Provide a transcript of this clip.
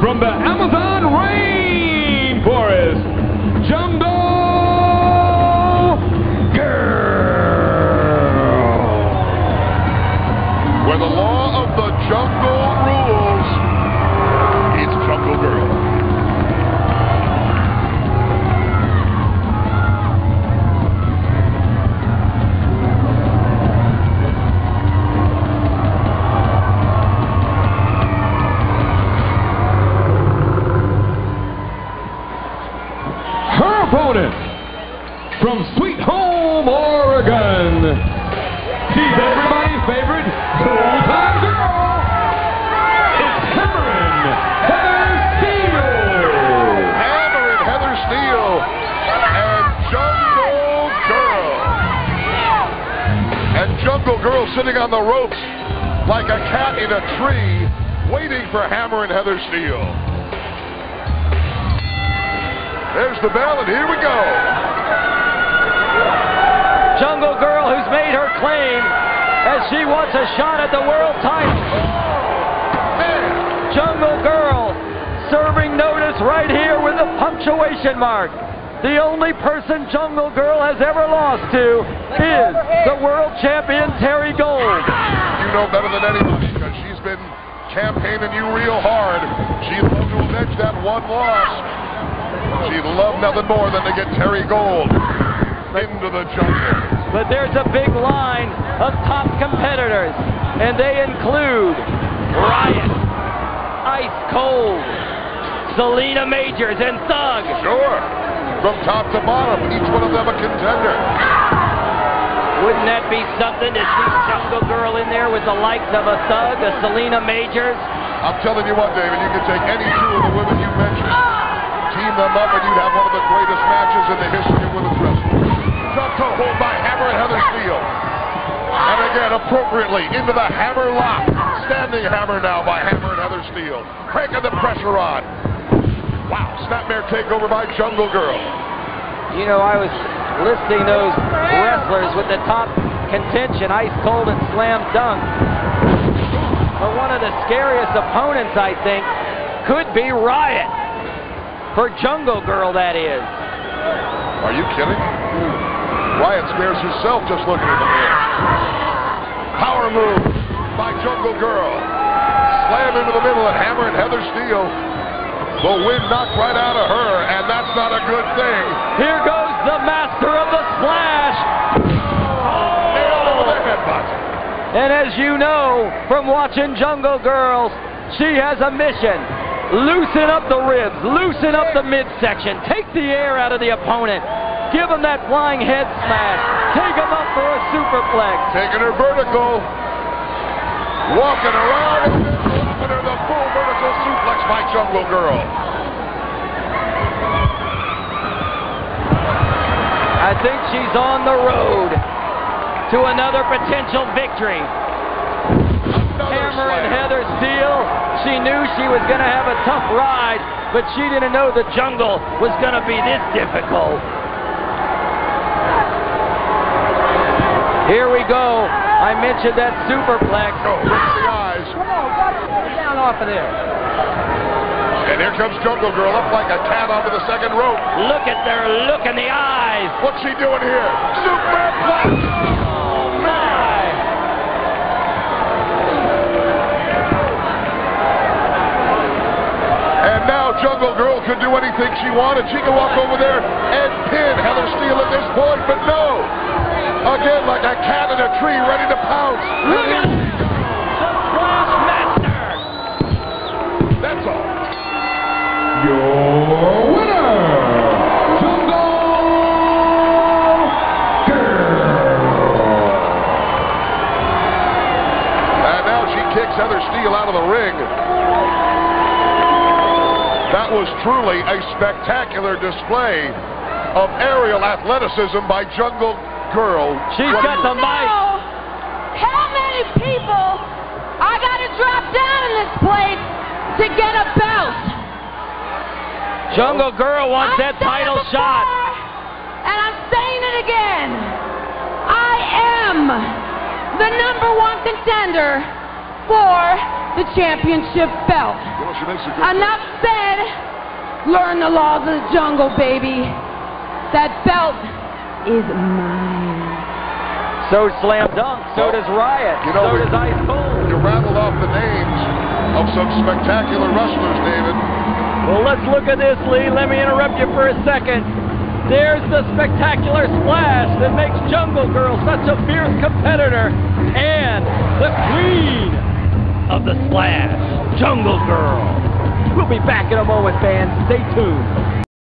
from the Amazon rainforest, Jungle Grrrl. Where the law of the jungle rules, it's Jungle Grrrl. Opponent from Sweet Home, Oregon. She's everybody's favorite full-time girl. It's Hammerin Heather Steele and Jungle Grrrl. And Jungle Grrrl sitting on the ropes like a cat in a tree, waiting for Hammerin Heather Steele. There's the bell, and here we go. Jungle Grrrl, who's made her claim as she wants a shot at the world title. Jungle Grrrl serving notice right here with a punctuation mark. The only person Jungle Grrrl has ever lost to is the world champion Terry Gold. You know better than anybody because she's been campaigning you real hard. She'd love to avenge that one loss. She'd love nothing more than to get Terry Gold into the jungle. But there's a big line of top competitors, and they include Riot, Ice Cold, Selena Majors, and Thug. Sure. From top to bottom, each one of them a contender. Wouldn't that be something to see Jungle Grrrl in there with the likes of a Thug, a Selena Majors? I'm telling you what, David, you could take any two of the women you mentioned, team them up, and you'd have one of the greatest matches in the history of women's wrestling. Shot to hold by Hammerin Heather Steele. And again, appropriately, into the hammer lock. Standing hammer now by Hammerin Heather Steele. Cranking the pressure on. Wow, snapmare takeover by Jungle Grrrl. You know, I was listing those wrestlers with the top contention, Ice Cold and Slam Dunk. But one of the scariest opponents, I think, could be Riot. For Jungle Grrrl, that is. Are you kidding? Riot scares herself just looking in the mirror. Power move by Jungle Grrrl. Slam into the middle and Hammerin Heather Steele. The wind knocked right out of her, and that's not a good thing. Here goes the master of the splash. Nailed it with a headbutt. And as you know from watching Jungle Grrrl, she has a mission. Loosen up the ribs, loosen up the midsection, take the air out of the opponent, give him that flying head smash, take him up for a superplex. Taking her vertical, walking around, and then giving her the full vertical suplex by Jungle Grrrl. I think she's on the road to another potential victory. Hammerin Heather Steele, she knew she was going to have a tough ride, but she didn't know the jungle was going to be this difficult. Here we go. I mentioned that superplex. Oh, look at the eyes. Come on, get down off of there. And here comes Jungle Grrrl up like a cat onto the second rope. Look at their look in the eyes. What's she doing here? Superplex! Oh, my. And now Jungle Grrrl could do anything she wanted. She can walk over there and pin Heather Steele at this point, but no. Again, like a cat in a tree ready to pounce. Look at the Splash Master. That's all. Your winner, Jungle Grrrl. And now she kicks Heather Steele out of the ring. That was truly a spectacular display of aerial athleticism by Jungle Grrrl. She's got the mic. How many people I gotta drop down in this place to get a belt? Jungle Grrrl wants that title shot. And I'm saying it again. I am the #1 contender for the championship belt. Well, she makes a good Enough said. Learn the laws of the jungle, baby. That belt is mine. So Slam Dunk, so does Riot, You know, so does Ice Cold. You rattled off the names of some spectacular wrestlers, David. Well, let's look at this, Lee. Let me interrupt you for a second. There's the spectacular splash that makes Jungle Girl such a fierce competitor. And the queen of the splash, Jungle Girl. We'll be back in a moment, fans. Stay tuned.